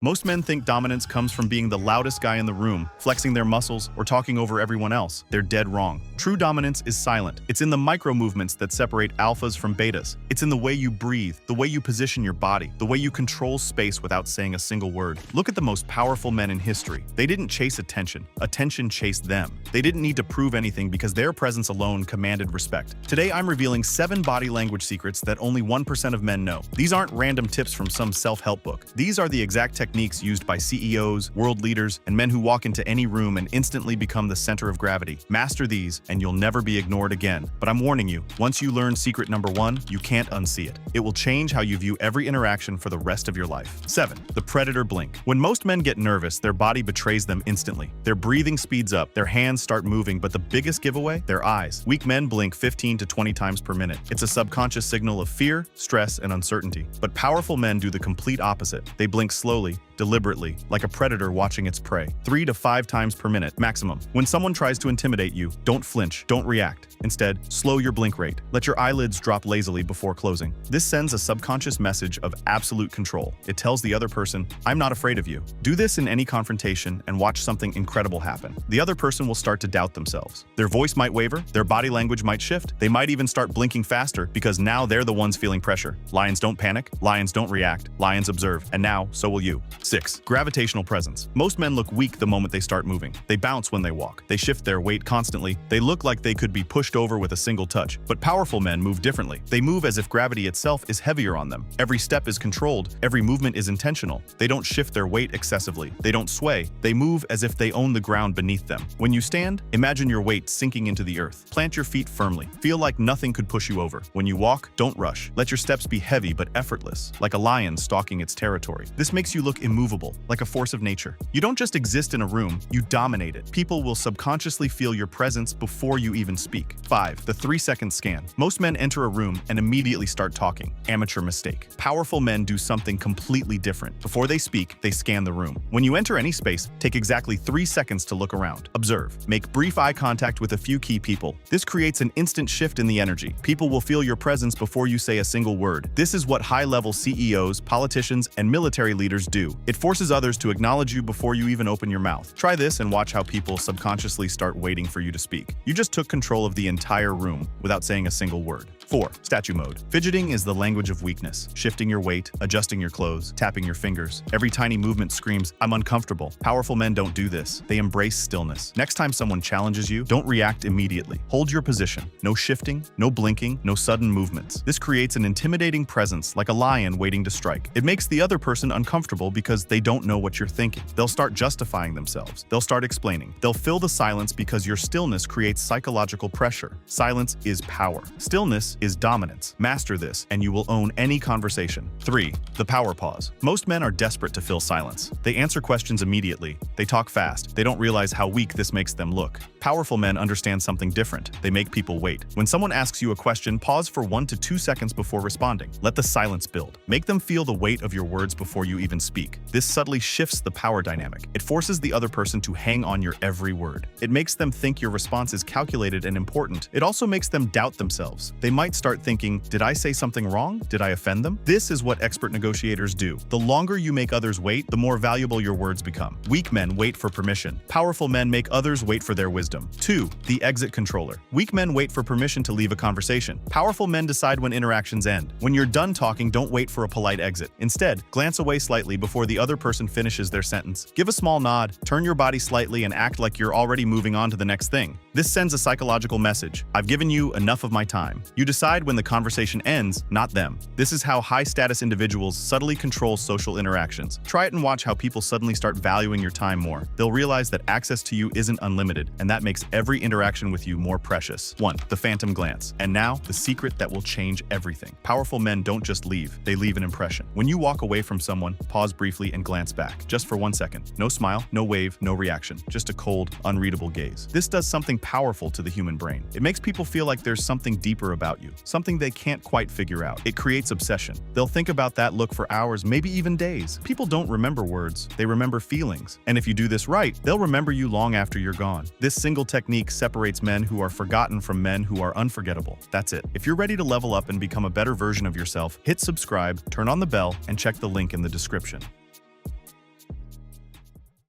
Most men think dominance comes from being the loudest guy in the room, flexing their muscles, or talking over everyone else. They're dead wrong. True dominance is silent. It's in the micro movements that separate alphas from betas. It's in the way you breathe, the way you position your body, the way you control space without saying a single word. Look at the most powerful men in history. They didn't chase attention. Attention chased them. They didn't need to prove anything because their presence alone commanded respect. Today, I'm revealing 7 body language secrets that only 1% of men know. These aren't random tips from some self-help book. These are the exact techniques used by CEOs, world leaders, and men who walk into any room and instantly become the center of gravity. Master these, and you'll never be ignored again. But I'm warning you, once you learn secret number 1, you can't unsee it. It will change how you view every interaction for the rest of your life. 7. The predator blink. When most men get nervous, their body betrays them instantly. Their breathing speeds up, their hands start moving, but the biggest giveaway? Their eyes. Weak men blink 15 to 20 times per minute. It's a subconscious signal of fear, stress, and uncertainty. But powerful men do the complete opposite. They blink slowly, deliberately, like a predator watching its prey. 3 to 5 times per minute, maximum. When someone tries to intimidate you, don't flinch, don't react. Instead, slow your blink rate. Let your eyelids drop lazily before closing. This sends a subconscious message of absolute control. It tells the other person, I'm not afraid of you. Do this in any confrontation and watch something incredible happen. The other person will start to doubt themselves. Their voice might waver, their body language might shift. They might even start blinking faster because now they're the ones feeling pressure. Lions don't panic, lions don't react, lions observe, and now so will you. 6. Gravitational presence. Most men look weak the moment they start moving. They bounce when they walk. They shift their weight constantly. They look like they could be pushed over with a single touch. But powerful men move differently. They move as if gravity itself is heavier on them. Every step is controlled. Every movement is intentional. They don't shift their weight excessively. They don't sway. They move as if they own the ground beneath them. When you stand, imagine your weight sinking into the earth. Plant your feet firmly. Feel like nothing could push you over. When you walk, don't rush. Let your steps be heavy but effortless, like a lion stalking its territory. This makes you look immovable, like a force of nature. You don't just exist in a room, you dominate it. People will subconsciously feel your presence before you even speak. 5. The 3-second scan. Most men enter a room and immediately start talking. Amateur mistake. Powerful men do something completely different. Before they speak, they scan the room. When you enter any space, take exactly 3 seconds to look around. Observe. Make brief eye contact with a few key people. This creates an instant shift in the energy. People will feel your presence before you say a single word. This is what high-level CEOs, politicians, and military leaders do. It forces others to acknowledge you before you even open your mouth. Try this and watch how people subconsciously start waiting for you to speak. You just took control of the entire room without saying a single word. 4. Statue mode. Fidgeting is the language of weakness. Shifting your weight, adjusting your clothes, tapping your fingers. Every tiny movement screams, I'm uncomfortable. Powerful men don't do this. They embrace stillness. Next time someone challenges you, don't react immediately. Hold your position. No shifting, no blinking, no sudden movements. This creates an intimidating presence like a lion waiting to strike. It makes the other person uncomfortable because they don't know what you're thinking. They'll start justifying themselves. They'll start explaining. They'll fill the silence because your stillness creates psychological pressure. Silence is power. Stillness is dominance. Master this, and you will own any conversation. 3. The power pause. Most men are desperate to fill silence. They answer questions immediately. They talk fast. They don't realize how weak this makes them look. Powerful men understand something different. They make people wait. When someone asks you a question, pause for 1 to 2 seconds before responding. Let the silence build. Make them feel the weight of your words before you even speak. This subtly shifts the power dynamic. It forces the other person to hang on your every word. It makes them think your response is calculated and important. It also makes them doubt themselves. They might start thinking, did I say something wrong? Did I offend them? This is what expert negotiators do. The longer you make others wait, the more valuable your words become. Weak men wait for permission. Powerful men make others wait for their wisdom. 2. The exit controller. Weak men wait for permission to leave a conversation. Powerful men decide when interactions end. When you're done talking, don't wait for a polite exit. Instead, glance away slightly before the other person finishes their sentence. Give a small nod, turn your body slightly, and act like you're already moving on to the next thing. This sends a psychological message. I've given you enough of my time. You decide when the conversation ends, not them. This is how high-status individuals subtly control social interactions. Try it and watch how people suddenly start valuing your time more. They'll realize that access to you isn't unlimited, and that makes every interaction with you more precious. 1. The phantom glance. And now, the secret that will change everything. Powerful men don't just leave, they leave an impression. When you walk away from someone, pause briefly and glance back, just for 1 second. No smile, no wave, no reaction, just a cold, unreadable gaze. This does something powerful to the human brain. It makes people feel like there's something deeper about you, something they can't quite figure out. It creates obsession. They'll think about that look for hours, maybe even days. People don't remember words, they remember feelings. And if you do this right, they'll remember you long after you're gone. This single technique separates men who are forgotten from men who are unforgettable. That's it. If you're ready to level up and become a better version of yourself, hit subscribe, turn on the bell, and check the link in the description.